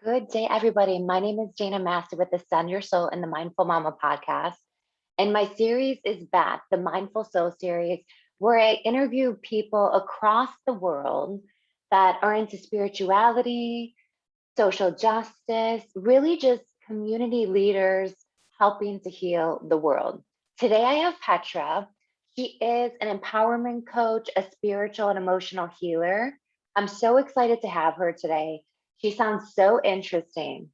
Good day, everybody. My name is Jana Master with the Send Your Soul and the Mindful Mama podcast. And my series is back, the Mindful Soul series, where I interview people across the world that are into spirituality, social justice, really just community leaders helping to heal the world. Today I have Petra. She is an empowerment coach, a spiritual and emotional healer. I'm so excited to have her today. She sounds so interesting.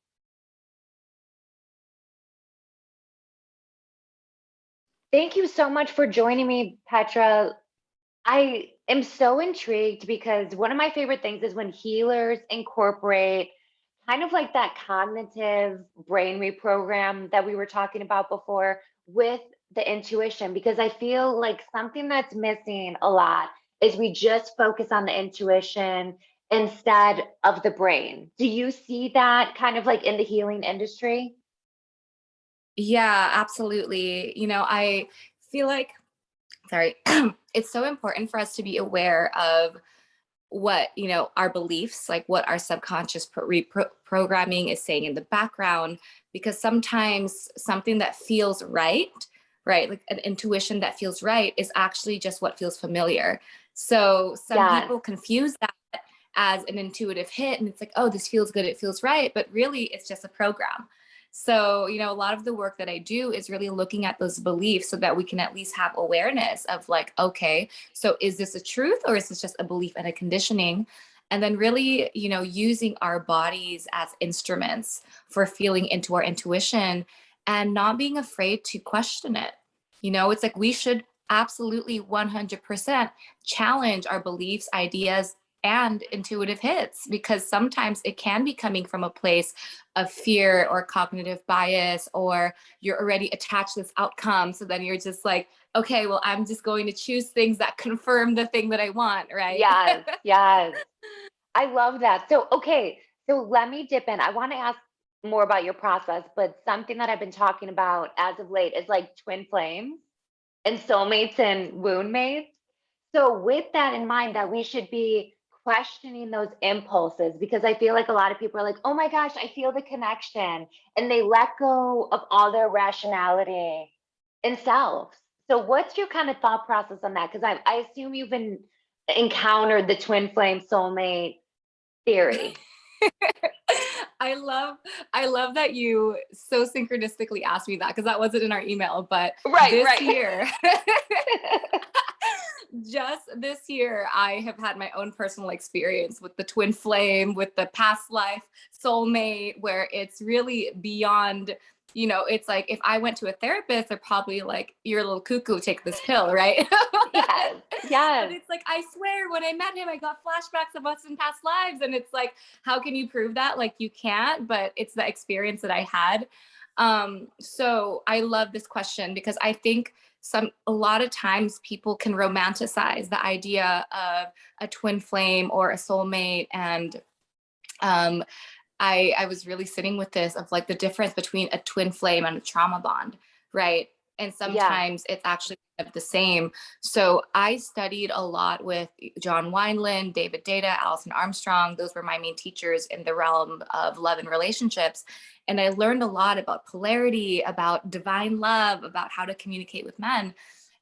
Thank you so much for joining me, Petra. I am so intrigued because one of my favorite things is when healers incorporate kind of like that cognitive brain reprogram that we were talking about before with the intuition, because I feel like something that's missing a lot is we just focus on the intuition instead of the brain. Do you see that kind of like in the healing industry? Yeah, absolutely. I feel like, sorry, it's so important for us to be aware of what, our beliefs, like what our subconscious programming is saying in the background, because sometimes something that feels right, like an intuition that feels right is actually just what feels familiar. So some Yes. people confuse that as an intuitive hit and it's like, oh, this feels good, it feels right, but really it's just a program. So, a lot of the work that I do is really looking at those beliefs so that we can at least have awareness of like, okay, so is this a truth or is this just a belief and a conditioning? And then really, using our bodies as instruments for feeling into our intuition and not being afraid to question it. It's like we should absolutely 100% challenge our beliefs, ideas, and intuitive hits, because sometimes it can be coming from a place of fear or cognitive bias, or you're already attached to this outcome. So then you're just like, okay, well, I'm just going to choose things that confirm the thing that I want, right? Yes, yes. I love that. So, okay, so let me dip in. I want to ask more about your process, but something that I've been talking about as of late is like twin flames and soulmates and wound mates. So, with that in mind, that we should be questioning those impulses, because I feel like a lot of people are like, oh my gosh, I feel the connection, and they let go of all their rationality and self. So, what's your kind of thought process on that? Because I assume you've been encountered the twin flame soulmate theory. I love that you so synchronistically asked me that, because that wasn't in our email, but Right, this right. year just this year, I have had my own personal experience with the twin flame, with the past life soulmate, where it's really beyond, it's like if I went to a therapist, they're probably like, you're a little cuckoo, take this pill, right? Yes, But yes. it's like, I swear, when I met him, I got flashbacks of us in past lives. And it's like, how can you prove that? Like, you can't, but it's the experience that I had. So I love this question because I think a lot of times people can romanticize the idea of a twin flame or a soulmate. And um, I was really sitting with this of like the difference between a twin flame and a trauma bond, right? And Yeah. sometimes it's actually the same. So I studied a lot with John Wineland, David Data, Alison Armstrong. Those were my main teachers in the realm of love and relationships. And I learned a lot about polarity, about divine love, about how to communicate with men.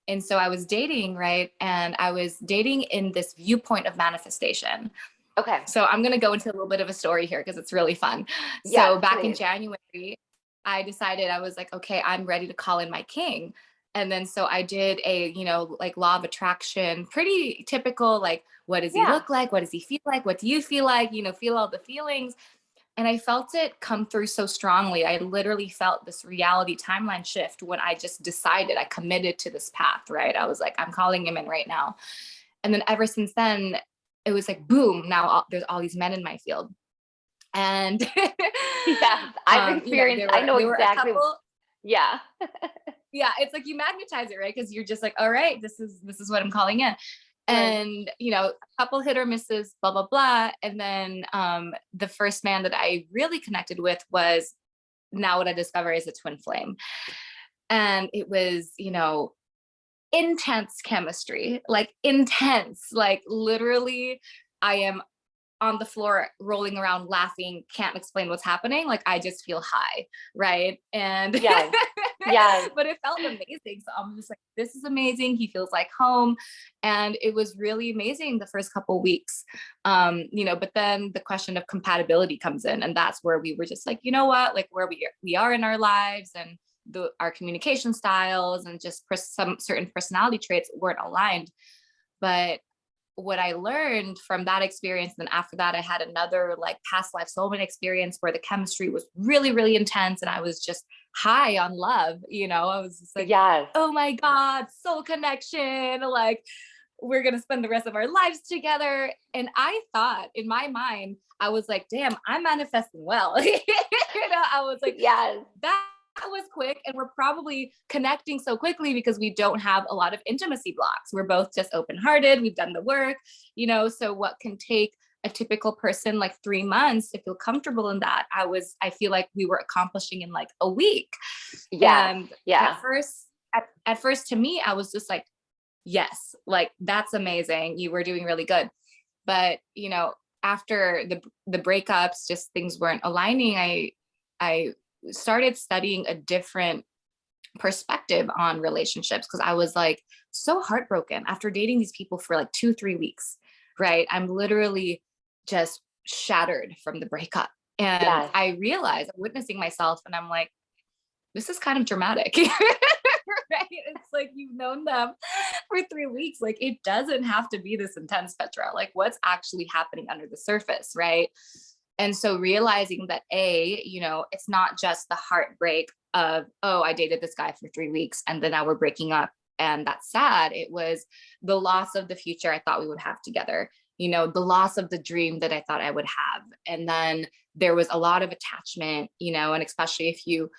And so I was dating, right? And I was dating in this viewpoint of manifestation. Okay. So I'm going to go into a little bit of a story here because it's really fun. Yes, So back in please. January, I decided, I was like, okay, I'm ready to call in my king. And then so I did a, like law of attraction, pretty typical, like, what does he Yeah. look like? What does he feel like? What do you feel like? Feel all the feelings. And I felt it come through so strongly. I literally felt this reality timeline shift when I just decided, I committed to this path, right? I was like, I'm calling him in right now. And then ever since then, it was like, boom, now there's all these men in my field. And, Yes, I've experienced, there I were, know there were a exactly. couple. Yeah. Yeah, it's like you magnetize it, right? Because you're just like, all right, this is what I'm calling in. Right. And a couple hit or misses, blah blah blah. And then the first man that I really connected with was now what I discover is a twin flame. And it was, intense chemistry, like intense, like literally I am on the floor, rolling around, laughing, can't explain what's happening. Like I just feel high, right? And Yes. Yes. but it felt amazing. So I'm just like, this is amazing. He feels like home. And it was really amazing the first couple of weeks. But then the question of compatibility comes in. And that's where we were just like, you know what, like where we are in our lives and our communication styles and just some certain personality traits weren't aligned. But what I learned from that experience, then after that, I had another like past life soulmate experience where the chemistry was really, really intense. And I was just high on love. I was just like, Yes. oh my God, soul connection. Like we're going to spend the rest of our lives together. And I thought in my mind, I was like, damn, I'm manifesting well. I was like, Yes. that was quick. And we're probably connecting so quickly because we don't have a lot of intimacy blocks. We're both just open-hearted. We've done the work, so what can take a typical person like 3 months to feel comfortable in that, I feel like we were accomplishing in like a week. Yes. And Yeah. at first to me, I was just like, yes, like that's amazing. You were doing really good. But, after the breakups, just things weren't aligning. I started studying a different perspective on relationships because I was like so heartbroken after dating these people for like 2-3 weeks, right? I'm literally just shattered from the breakup. And Yes. I realized I'm witnessing myself and I'm like, this is kind of dramatic. Right? It's like you've known them for 3 weeks. Like it doesn't have to be this intense, Petra. Like what's actually happening under the surface, right? And so realizing that it's not just the heartbreak of, oh, I dated this guy for 3 weeks and then now we're breaking up and that's sad. It was the loss of the future I thought we would have together, the loss of the dream that I thought I would have. And then there was a lot of attachment, and especially if you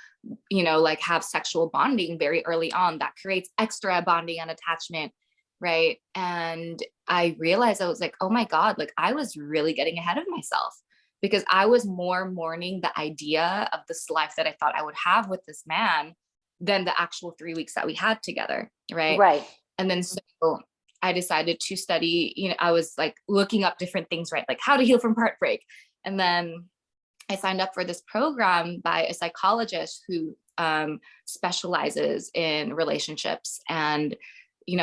like have sexual bonding very early on, that creates extra bonding and attachment. Right. And I realized I was like, oh my God, like I was really getting ahead of myself because I was more mourning the idea of this life that I thought I would have with this man than the actual 3 weeks that we had together. Right. Right. And then so I decided to study, I was like looking up different things, right? Like how to heal from heartbreak. And then I signed up for this program by a psychologist who specializes in relationships. And,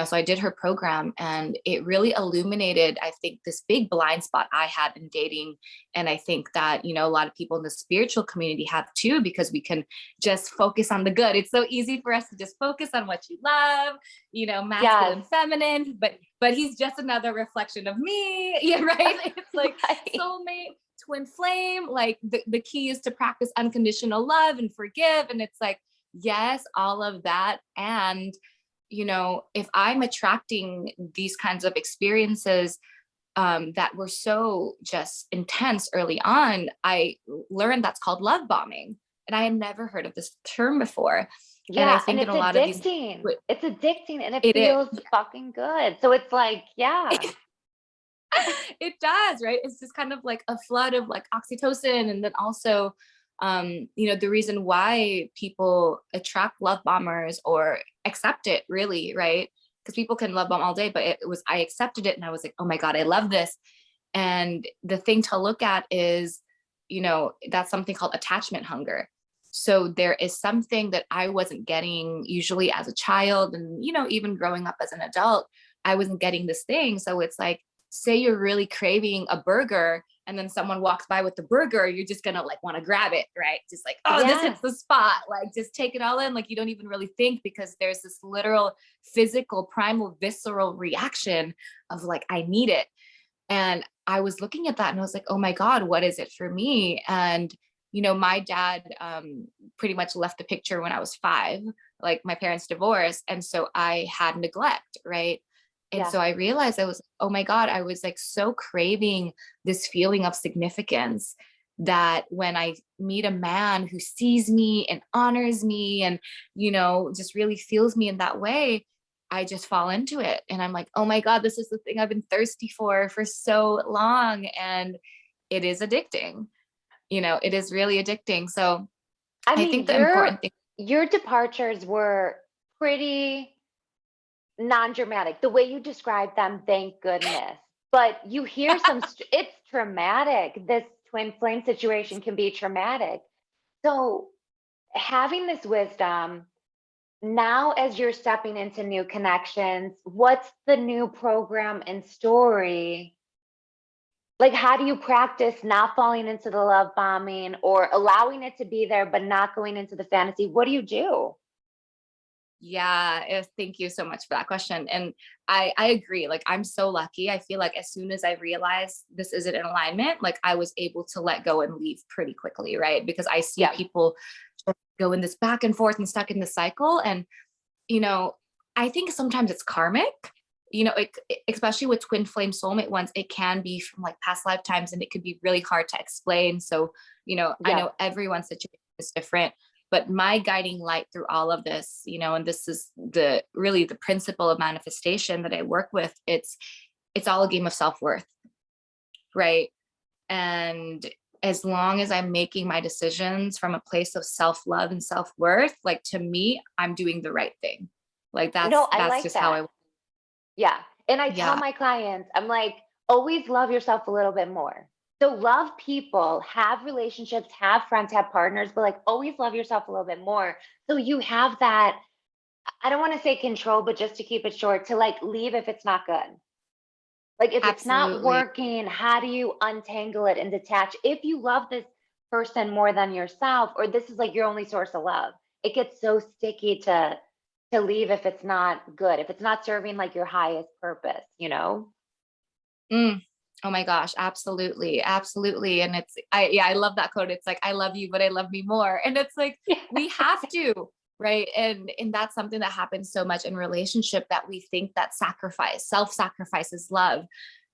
so I did her program and it really illuminated, I think, this big blind spot I had in dating. And I think that, a lot of people in the spiritual community have too, because we can just focus on the good. It's so easy for us to just focus on what you love, masculine, Yes. feminine, but he's just another reflection of me. Yeah, right. It's like Right. soulmate, twin flame, like the key is to practice unconditional love and forgive. And it's like, yes, all of that. And, if I'm attracting these kinds of experiences that were so just intense early on, I learned that's called love bombing. And I had never heard of this term before. And I Yeah, and think in it's a lot of these, addicting. It's addicting and it it is. feels fucking good. So it's like, yeah. It does, right? It's just kind of like a flood of like oxytocin. And then also, the reason why people attract love bombers or accept it really, right? Because people can love bomb all day, but I accepted it and I was like, oh my God, I love this. And the thing to look at is, that's something called attachment hunger. So there is something that I wasn't getting usually as a child and, even growing up as an adult, I wasn't getting this thing. So it's like, say you're really craving a burger and then someone walks by with the burger, you're just gonna like want to grab it, right? Just like, oh, this Yeah. hits the spot. Like just take it all in. Like you don't even really think because there's this literal physical, primal, visceral reaction of like, I need it. And I was looking at that and I was like, oh my God, what is it for me? And, my dad pretty much left the picture when I was 5, like my parents divorced. And so I had neglect, right? And Yeah. so I realized I was, oh my God, I was like so craving this feeling of significance that when I meet a man who sees me and honors me and, just really feels me in that way, I just fall into it. And I'm like, oh my God, this is the thing I've been thirsty for so long. And it is addicting. It is really addicting. So I I mean, think the important thing. your departures were pretty non-dramatic. The way you described them, thank goodness. but you hear some, it's traumatic. This twin flame situation can be traumatic. So having this wisdom, now as you're stepping into new connections, what's the new program and story? Like, how do you practice not falling into the love bombing or allowing it to be there, but not going into the fantasy? What do you do? Yeah, thank you so much for that question. And I agree. Like, I'm so lucky. I feel like as soon as I realized this isn't in alignment, like I was able to let go and leave pretty quickly, right? Because I see Yeah. people just go in this back and forth and stuck in the cycle. And, you know, I think sometimes it's karmic, especially with twin flame soulmate ones, it can be from like past lifetimes and it could be really hard to explain. So, I Yeah. know everyone's situation is different, but my guiding light through all of this, and this is really the principle of manifestation that I work with. It's all a game of self-worth, right? And as long as I'm making my decisions from a place of self-love and self-worth, like, to me, I'm doing the right thing. Like, No, I that's like just how that. I. Yeah. And I tell Yeah, my clients, I'm like, always love yourself a little bit more. So love people, have relationships, have friends, have partners, but like always love yourself a little bit more. So you have that, I don't want to say control, but just to keep it short, to like leave if it's not good. Like if it's not absolutely. working, how do you untangle it and detach? If you love this person more than yourself, or this is like your only source of love, it gets so sticky to leave if it's not good, if it's not serving like your highest purpose, you know? Mm. Oh my gosh, absolutely. Absolutely. And I love that quote. It's like, I love you, but I love me more. And it's like, Yeah. we have to, right? And that's something that happens so much in relationship, that we think that self-sacrifice is love.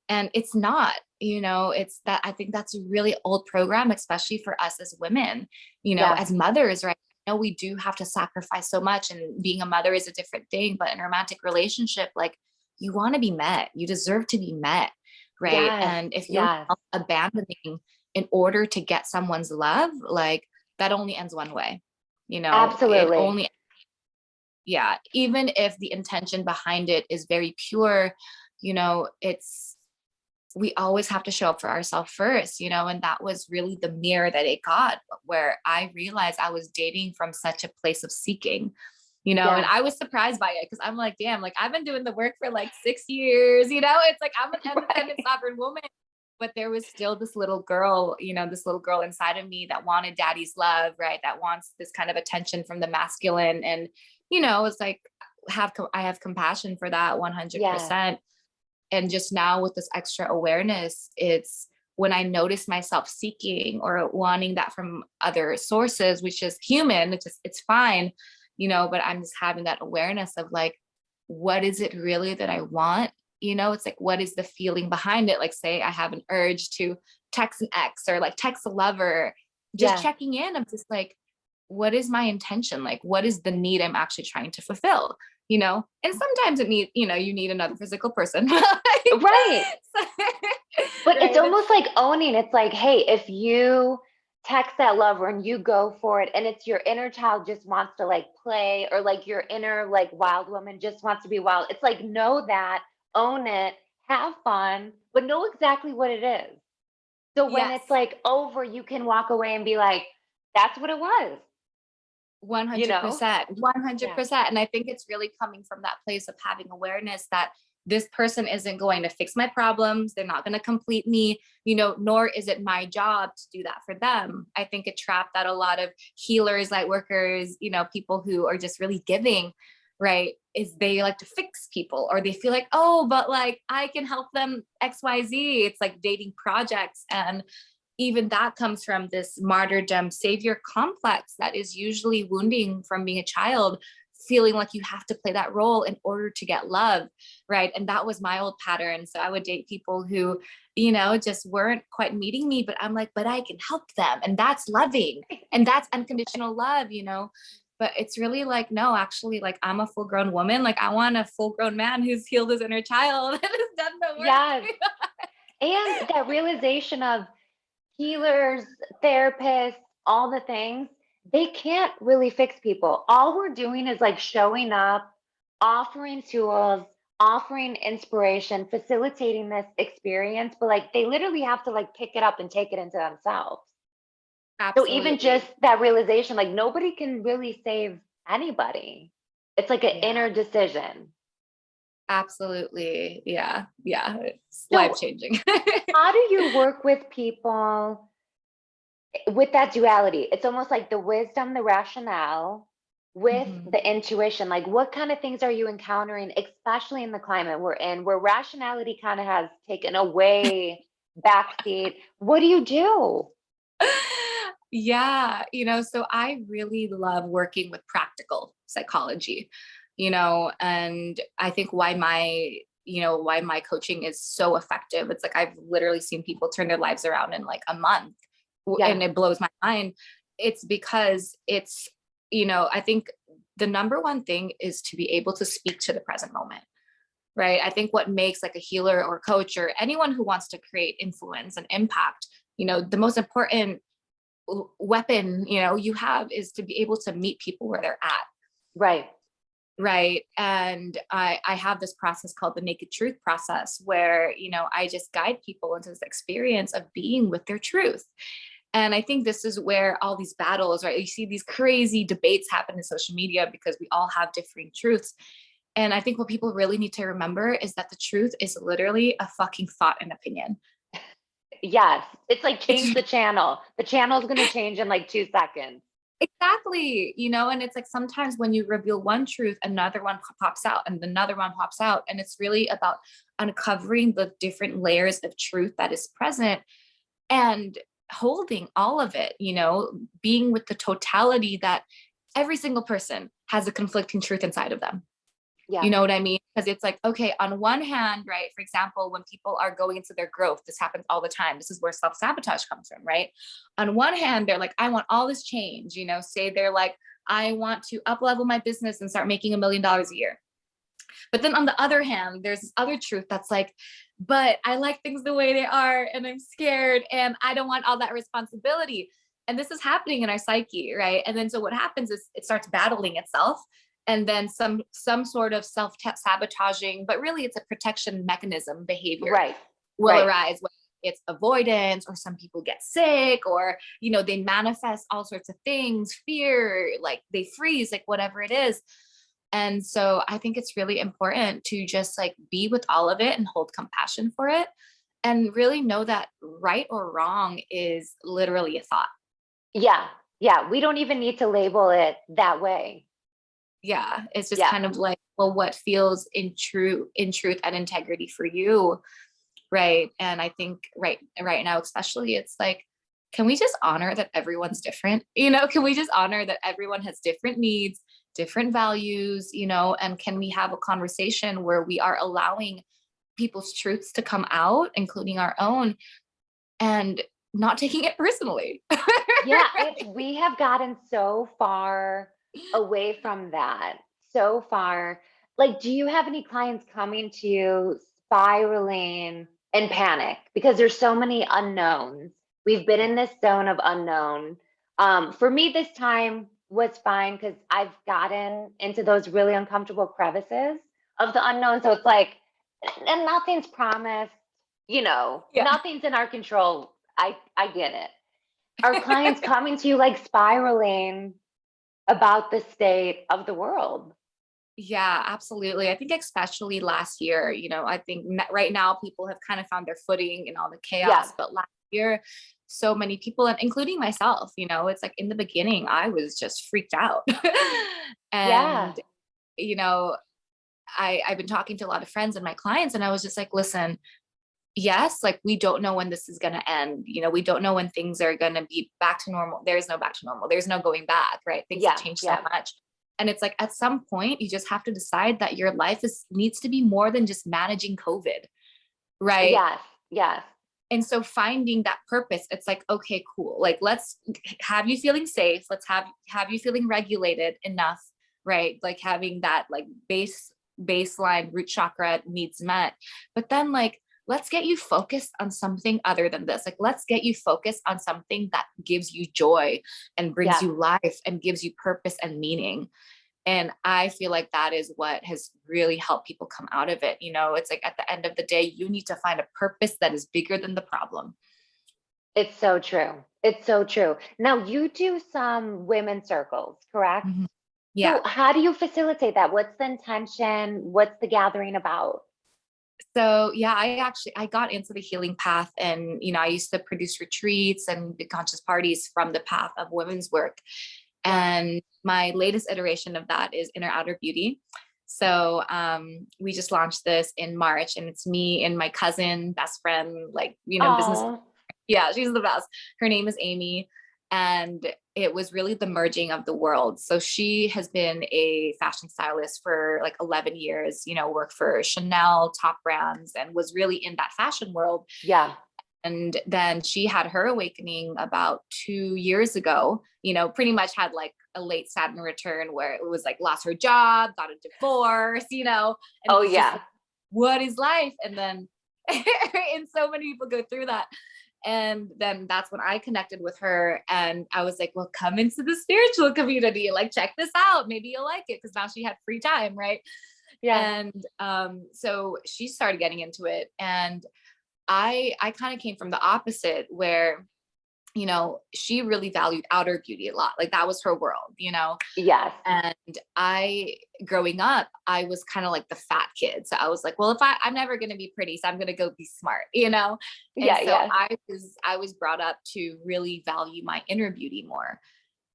And it's not, it's that, I think that's a really old program, especially for us as women, Yeah. as mothers, right? We do have to sacrifice so much, and being a mother is a different thing, but in a romantic relationship, like, you want to be met, you deserve to be met, right? Yes. And if you're Yes. abandoning in order to get someone's love, like, that only ends one way, it Absolutely. only, yeah, even if the intention behind it is very pure, it's, we always have to show up for ourselves first, and that was really the mirror that it got, where I realized I was dating from such a place of seeking, and Yeah. I was surprised by it, because I'm like, damn, like, I've been doing the work for like 6 years, it's like, I'm an independent Right. sovereign woman, but there was still this little girl inside of me that wanted daddy's love, right? That wants this kind of attention from the masculine. And, it's like, I have compassion for that Yes. 100%. And just now with this extra awareness, it's when I notice myself seeking or wanting that from other sources, which is human, it's fine, but I'm just having that awareness of like, what is it really that I want? It's like, what is the feeling behind it? Like, say I have an urge to text an ex or like text a lover, just Yeah. checking in. I'm just like, what is my intention? Like, what is the need I'm actually trying to fulfill? And sometimes you need another physical person. Right. But it's Right. almost like owning. It's like, hey, if you text that lover and you go for it, and it's your inner child just wants to like play, or like your inner like wild woman just wants to be wild. It's like, know that, own it, have fun, but know exactly what it is. So when it's Yes. like over, you can walk away and be like, that's what it was, you know? 100%, Yeah. 100%. And I think it's really coming from that place of having awareness that this person isn't going to fix my problems. They're not going to complete me, nor is it my job to do that for them. I think a trap that a lot of healers, light workers, people who are just really giving, right, is they like to fix people, or they feel like, oh, but like, I can help them XYZ. It's like dating projects. And even that comes from this martyrdom savior complex that is usually wounding from being a child, feeling like you have to play that role in order to get love, right? And that was my old pattern. So I would date people who, just weren't quite meeting me, but I'm like, but I can help them. And that's loving. And that's unconditional love. But it's really like, no, actually, like, I'm a full grown woman. Like, I want a full grown man who's healed his inner child and has done the Yes. work. And that realization of healers, therapists, all the things, they can't really fix people. All we're doing is like showing up, offering tools, offering inspiration, facilitating this experience, but like they literally have to like pick it up and take it into themselves. So even just Absolutely. that realization, like nobody can really save anybody. It's like an Yeah, inner decision. absolutely. Yeah. Yeah. It's life So changing. how do you work with people with that duality? It's almost like the wisdom, the rationale with Mhm. the intuition. Like what kind of things are you encountering, especially in the climate we're in, where rationality kind of has taken away backseat? What do you do? Yeah, so I really love working with practical psychology, and I think why my coaching is so effective. It's like I've literally seen people turn their lives around in like a month, Yeah, and it blows my mind. It's because I think the number one thing is to be able to speak to the present moment. Right. I think what makes like a healer or coach or anyone who wants to create influence and impact, the most important weapon you have is to be able to meet people where they're at. right. Right. And I have this process called the naked truth process where I just guide people into this experience of being with their truth. And I think this is where all these battles, right, you see these crazy debates happen in social media because we all have differing truths. And I think what people really need to remember is that the truth is literally a fucking thought and opinion. Yes. It's like It's change the channel. The channel is going to change in like 2 seconds. exactly, and it's like sometimes when you reveal one truth, another one pops out and another one pops out. And it's really about uncovering the different layers of truth that is present and holding all of it, being with the totality that every single person has a conflicting truth inside of them. You Yeah. know what I mean? Because it's like, okay, on one hand, right, for example, when people are going into their growth, this happens all the time. This is where self sabotage comes from, right? On one hand, they're like, I want all this change, say they're like, I want to up level my business and start making $1 million a year. But then on the other hand, there's this other truth that's like, but I like things the way they are and I'm scared and I don't want all that responsibility. And this is happening in our psyche, right? And then so what happens is it starts battling itself, and then some sort of self-sabotaging, but really it's a protection mechanism behavior Right. will Right. arise. It's avoidance, or some people get sick, or they manifest all sorts of things, fear, like they freeze, like whatever it is. And so I think it's really important to just like be with all of it and hold compassion for it, and really know that right or wrong is literally a thought. Yeah. Yeah. We don't even need to label it that way. Yeah, it's just Yeah. kind of like, well, what feels in truth and integrity for you, right? And I think right now especially, it's like, can we just honor that everyone's different? Can we just honor that everyone has different needs, different values, and can we have a conversation where we are allowing people's truths to come out, including our own, and not taking it personally. Yeah. We have gotten so far away from that. So far. Like, do you have any clients coming to you spiraling in panic because there's so many unknowns? We've been in this zone of unknown. For me, this time was fine because I've gotten into those really uncomfortable crevices of the unknown. So it's like, and nothing's promised, Yeah. nothing's in our control. I get it. Are clients coming to you like spiraling about the state of the world? Yeah, absolutely. I think especially last year, I think right now people have kind of found their footing in all the Yeah. chaos, but last year, so many people, and including myself, it's like in the beginning, I was just freaked out. Yeah. And, you know, I've been talking to a lot of friends and my clients, and I was just like, listen, yes, like we don't know when this is going to end. We don't know when things are going to be back to normal. There's no back to normal. There's no going back, right? Things have Yeah. changed so Yeah. much. And it's like at some point you just have to decide that your life needs to be more than just managing COVID, right? Yes. Yes. And so finding that purpose, it's like, okay, cool. Like let's have you feeling safe. Let's have you feeling regulated enough, right? Like having that like baseline root chakra needs met. But then like let's get you focused on something other than this. Like let's get you focused on something that gives you joy and brings Yeah. you life and gives you purpose and meaning. And I feel like that is what has really helped people come out of it. It's like at the end of the day, you need to find a purpose that is bigger than the problem. It's so true. It's so true. Now you do some women's circles, correct? Mhm. So Yeah. how do you facilitate that? What's the intention? What's the gathering about? So yeah, I got into the healing path, and I used to produce retreats and big conscious parties from the path of women's work. Yeah. And my latest iteration of that is Inner Outer Beauty. So we just launched this in March, and it's me and my cousin, best friend, like, business. Oh, Yeah, she's the best. Her name is Amy. And it was really the merging of the worlds. So she has been a fashion stylist for like 11 years, worked for Chanel, top brands, and was really in that fashion world. yeah. And then she had her awakening about 2 years ago, pretty much had like a late Saturn return where it was like lost her job, got a divorce, and Oh, was just yeah. like, what is life? And then, and so many people go through that. And then that's when I connected with her, and I was like, well, come into the spiritual community, like check this out. Maybe you'll like it. Cause now she had free time. Right. Yeah. And so she started getting into it. And I kind of came from the opposite where, she really valued outer beauty a lot. Like that was her world. Yes. And growing up, I was kind of like the fat kid. So I was like, well, if I'm never going to be pretty, so I'm going to go be smart. And Yeah. so Yeah. I was brought up to really value my inner beauty more.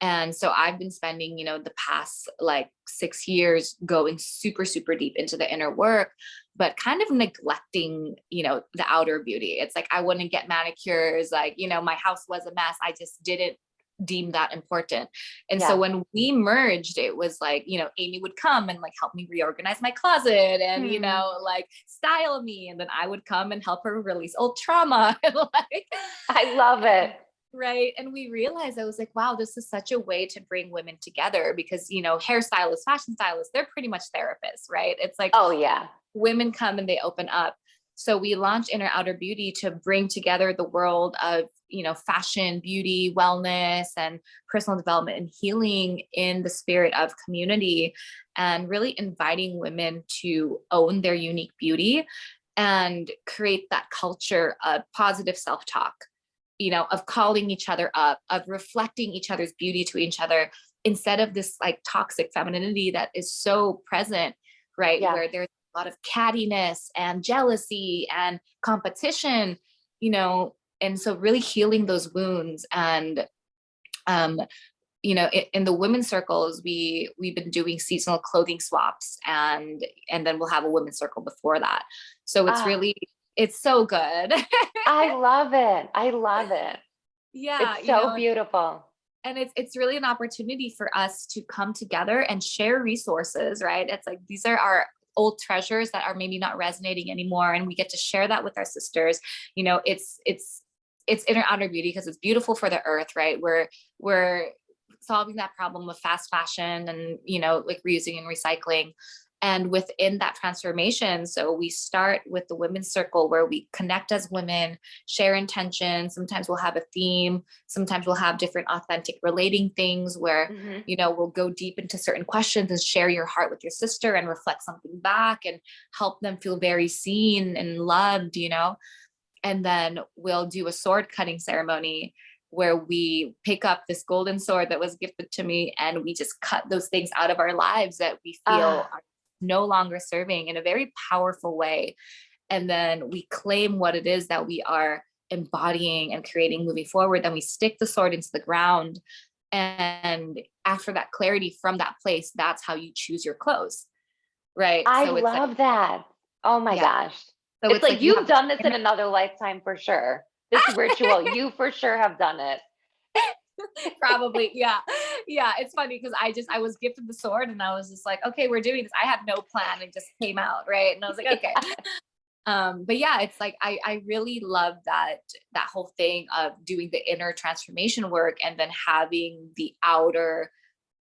And so I've been spending, the past like 6 years going super, super deep into the inner work, but kind of neglecting, the outer beauty. It's like I wouldn't get manicures, like, my house was a mess. I just didn't deem that important. And so Yeah. when we merged, it was like, Amy would come and like help me reorganize my closet and, Hmm. like style me. And then I would come and help her release old trauma. And like, I love it. right. And we realized, I was like, wow, this is such a way to bring women together because, hairstylists, fashion stylists, they're pretty much therapists, right? It's like Oh, yeah. women come and they open up. So we launched Inner Outer Beauty to bring together the world of, fashion, beauty, wellness, and personal development and healing in the spirit of community, and really inviting women to own their unique beauty and create that culture of positive self-talk, of calling each other up, of reflecting each other's beauty to each other, instead of this like toxic femininity that is so present, right? Yeah. Where there's a lot of cattiness and jealousy and competition, and so really healing those wounds. And um, in the women's circles, we've been doing seasonal clothing swaps, and then we'll have a women's circle before that. So Ah, it's so good. I love it. I love it. Yeah, It's so beautiful. and it's really an opportunity for us to come together and share resources, right? It's like these are our old treasures that are maybe not resonating anymore, and we get to share that with our sisters. It's inner outer beauty because it's beautiful for the earth, right? We're solving that problem of fast fashion and like reusing and recycling. And within that transformation, so we start with the women's circle where we connect as women, share intention. Sometimes we'll have a theme, sometimes we'll have different authentic relating things where Hmm. we'll go deep into certain questions and share your heart with your sister and reflect something back and help them feel very seen and loved. And then we'll do a sword cutting ceremony where we pick up this golden sword that was gifted to me and we just cut those things out of our lives that we feel Ah, are no longer serving, in a very powerful way. And then we claim what it is that we are embodying and creating moving forward. Then we stick the sword into the ground. And after that clarity from that place, that's how you choose your clothes. Right. I So it's like, love that. Oh my yeah. gosh. So It's it's like like you you've have this done this in inner. another lifetime for sure. This ritual, you for sure have done it. Probably, yeah. Yeah, it's funny because I was gifted the sword and I was just like, okay, we're doing this. I had no plan, it just came out, right? And I was like, okay. Yeah. But yeah, it's like I really love that whole thing of doing the inner transformation work and then having the outer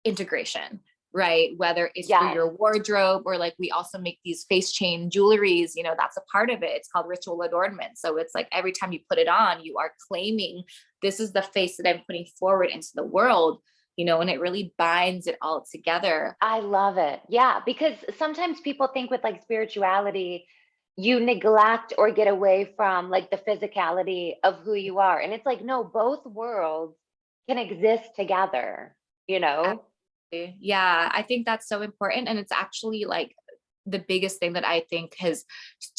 integration, right? Whether it's for Yes. your wardrobe or like we also make these face chain jewelries, that's a part of it. It's called ritual adornment. So it's like every time you put it on, you are claiming this is the face that I'm putting forward into the world, and it really binds it all together. I love it. Yeah, because sometimes people think with like spirituality, you neglect or get away from like the physicality of who you are. And it's like, no, both worlds can exist together, you know? Yeah, I think that's so important. And it's actually like the biggest thing that I think has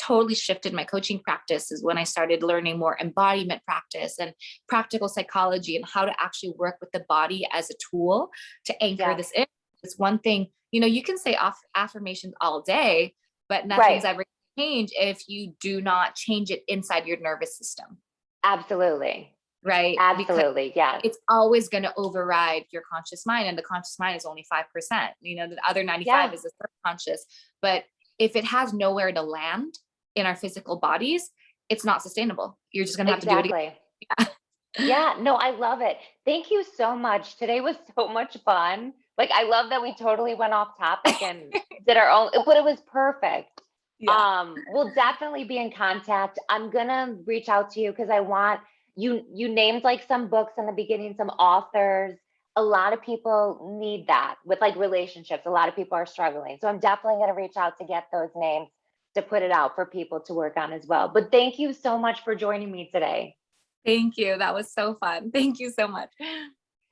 totally shifted my coaching practice is when I started learning more embodiment practice and practical psychology and how to actually work with the body as a tool to anchor Yes. this in. It's one thing, you can say affirmations all day, but nothing's Right. ever change if you do not change it inside your nervous system, Absolutely. right? Because Absolutely. Yes. it's always going to override your conscious mind, and the conscious mind is only 5%. The other 95 Yeah. is the subconscious. But if it has nowhere to land in our physical bodies, it's not sustainable. You're just going to have to do it Exactly. again. Yeah, no, I love it. Thank you so much. Today was so much fun. Like, I love that we totally went off topic and did our own, but it was perfect. Yeah. We'll definitely be in contact. I'm gonna reach out to you because I want you named like some books in the beginning, some authors. A lot of people need that with like relationships. A lot of people are struggling. So I'm definitely gonna reach out to get those names to put it out for people to work on as well. But thank you so much for joining me today. Thank you. That was so fun. Thank you so much.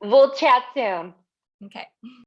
We'll chat soon. Okay.